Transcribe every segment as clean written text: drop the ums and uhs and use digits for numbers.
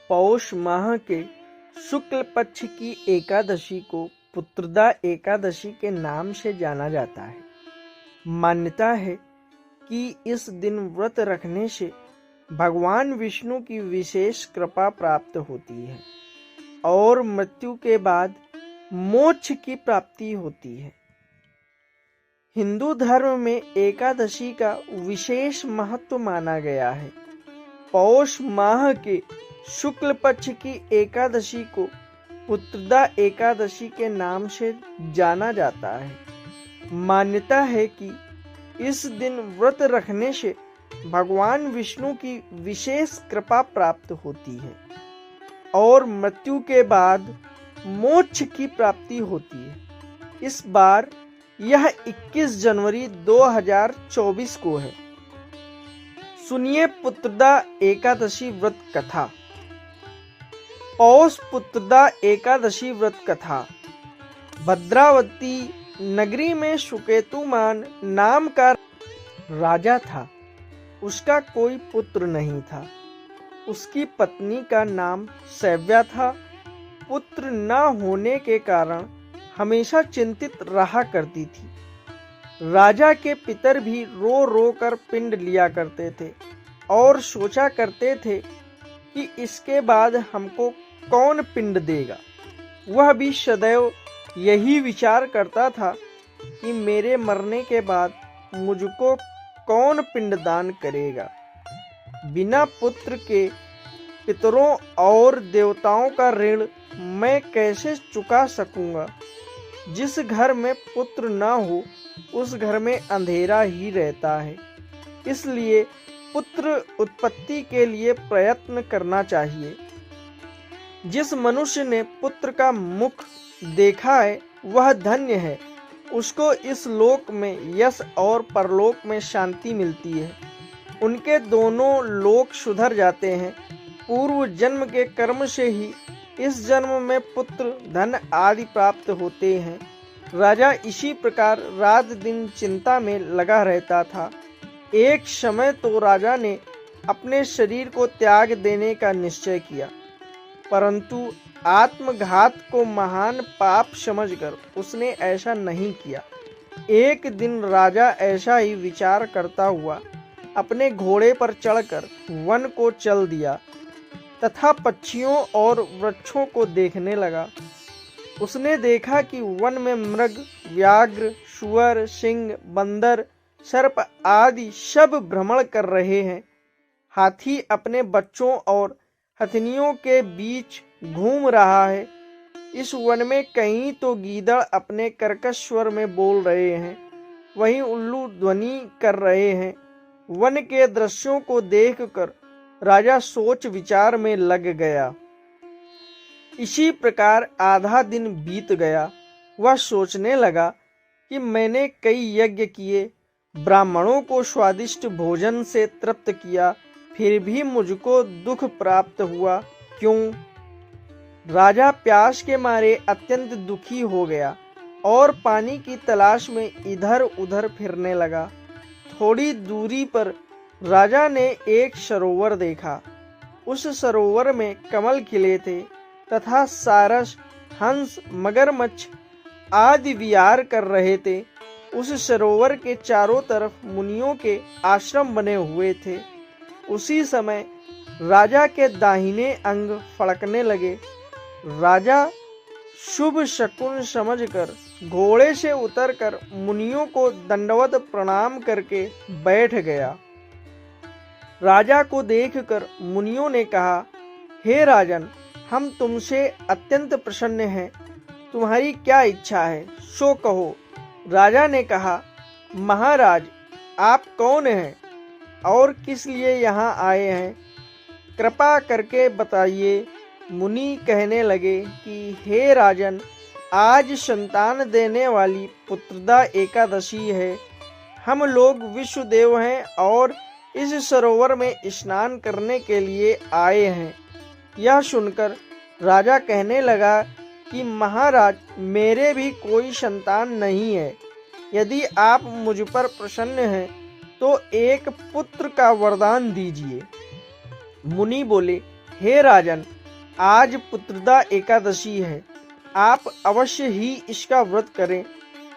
पौष माह के शुक्ल पक्ष की एकादशी को पुत्रदा एकादशी के नाम से जाना जाता है। मान्यता है कि इस दिन व्रत रखने से भगवान विष्णु की विशेष कृपा प्राप्त होती है और मृत्यु के बाद मोक्ष की प्राप्ति होती है। हिंदू धर्म में एकादशी का विशेष महत्व माना गया है। पौष माह के शुक्ल पक्ष की एकादशी को पुत्रदा एकादशी के नाम से जाना जाता है। मान्यता है कि इस दिन व्रत रखने से भगवान विष्णु की विशेष कृपा प्राप्त होती है और मृत्यु के बाद मोक्ष की प्राप्ति होती है। इस बार यह 21 जनवरी 2024 को है। सुनिए पुत्रदा एकादशी व्रत कथा। पौष पुत्रदा एकादशी व्रत कथा। भद्रावती नगरी में सुकेतुमान नाम का राजा था। उसका कोई पुत्र नहीं था। उसकी पत्नी का नाम सैव्या था। पुत्र न होने के कारण हमेशा चिंतित रहा करती थी। राजा के पितर भी रो रो कर पिंड लिया करते थे और सोचा करते थे कि इसके बाद हमको कौन पिंड देगा। वह भी सदैव यही विचार करता था कि मेरे मरने के बाद मुझको कौन पिंडदान करेगा। बिना पुत्र के पितरों और देवताओं का ऋण मैं कैसे चुका सकूंगा। जिस घर में पुत्र न हो उस घर में अंधेरा ही रहता है। इसलिए पुत्र उत्पत्ति के लिए प्रयत्न करना चाहिए। जिस मनुष्य ने पुत्र का मुख देखा है वह धन्य है। उसको इस लोक में यश और परलोक में शांति मिलती है। उनके दोनों लोक सुधर जाते हैं। पूर्व जन्म के कर्म से ही इस जन्म में पुत्र धन आदि प्राप्त होते हैं। राजा इसी प्रकार रात दिन चिंता में लगा रहता था। एक समय तो राजा ने अपने शरीर को त्याग देने का निश्चय किया, परंतु आत्मघात को महान पाप समझकर उसने ऐसा नहीं किया। एक दिन राजा ऐसा ही विचार करता हुआ अपने घोड़े पर चढ़कर वन को चल दिया तथा पक्षियों और वृक्षों को देखने लगा। उसने देखा कि वन में मृग, व्याघ्र, सुअर, सिंह, बंदर, सर्प आदि सब भ्रमण कर रहे हैं। हाथी अपने बच्चों और हथनियों के बीच घूम रहा है। इस वन में कहीं तो गीदड़ अपने कर्कश स्वर में बोल रहे हैं, वहीं उल्लू ध्वनि कर रहे हैं। वन के दृश्यों को देखकर राजा सोच विचार में लग गया। इसी प्रकार आधा दिन बीत गया। वह सोचने लगा कि मैंने कई यज्ञ किए, ब्राह्मणों को स्वादिष्ट भोजन से तृप्त किया, फिर भी मुझको दुख प्राप्त हुआ। क्यों? राजा प्यास के मारे अत्यंत दुखी हो गया और पानी की तलाश में इधर उधर फिरने लगा। थोड़ी दूरी पर राजा ने एक सरोवर देखा। उस सरोवर में कमल खिले थे तथा सारस, हंस, मगरमच्छ आदि विहार कर रहे थे। उस सरोवर के चारों तरफ मुनियों के आश्रम बने हुए थे। उसी समय राजा के दाहिने अंग फड़कने लगे। राजा शुभ शकुन समझकर घोड़े से उतरकर मुनियों को दंडवत प्रणाम करके बैठ गया। राजा को देखकर मुनियों ने कहा, हे राजन, हम तुमसे अत्यंत प्रसन्न हैं। तुम्हारी क्या इच्छा है, सो कहो। राजा ने कहा, महाराज, आप कौन हैं और किस लिए यहाँ आए हैं? कृपा करके बताइए। मुनि कहने लगे कि हे राजन, आज संतान देने वाली पुत्रदा एकादशी है। हम लोग विश्वदेव हैं और इस सरोवर में स्नान करने के लिए आए हैं। यह सुनकर राजा कहने लगा कि महाराज, मेरे भी कोई संतान नहीं है। यदि आप मुझ पर प्रसन्न हैं तो एक पुत्र का वरदान दीजिए। मुनि बोले, हे राजन, आज पुत्रदा एकादशी है, आप अवश्य ही इसका व्रत करें।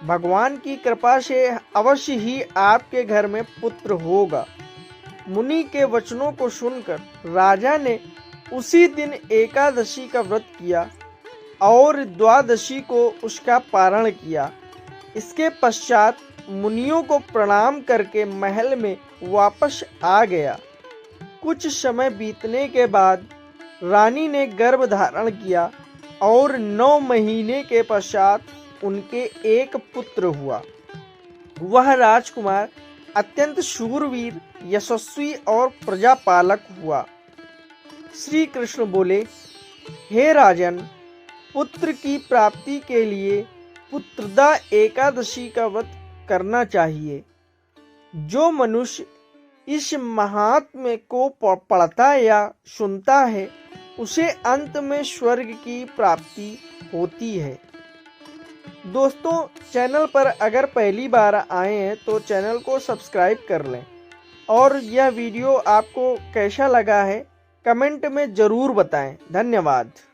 भगवान की कृपा से अवश्य ही आपके घर में पुत्र होगा। मुनि के वचनों को सुनकर राजा ने उसी दिन एकादशी का व्रत किया और द्वादशी को उसका पारण किया। इसके पश्चात मुनियों को प्रणाम करके महल में वापस आ गया। कुछ समय बीतने के बाद रानी ने गर्भ धारण किया और 9 महीने के पश्चात उनके एक पुत्र हुआ। वह राजकुमार अत्यंत शूरवीर, यशस्वी और प्रजापालक हुआ। श्री कृष्ण बोले, हे राजन, पुत्र की प्राप्ति के लिए पुत्रदा एकादशी का व्रत करना चाहिए। जो मनुष्य इस महात्म्य को पढ़ता या सुनता है, उसे अंत में स्वर्ग की प्राप्ति होती है। दोस्तों, चैनल पर अगर पहली बार आए हैं तो चैनल को सब्सक्राइब कर लें और यह वीडियो आपको कैसा लगा है कमेंट में ज़रूर बताएं। धन्यवाद।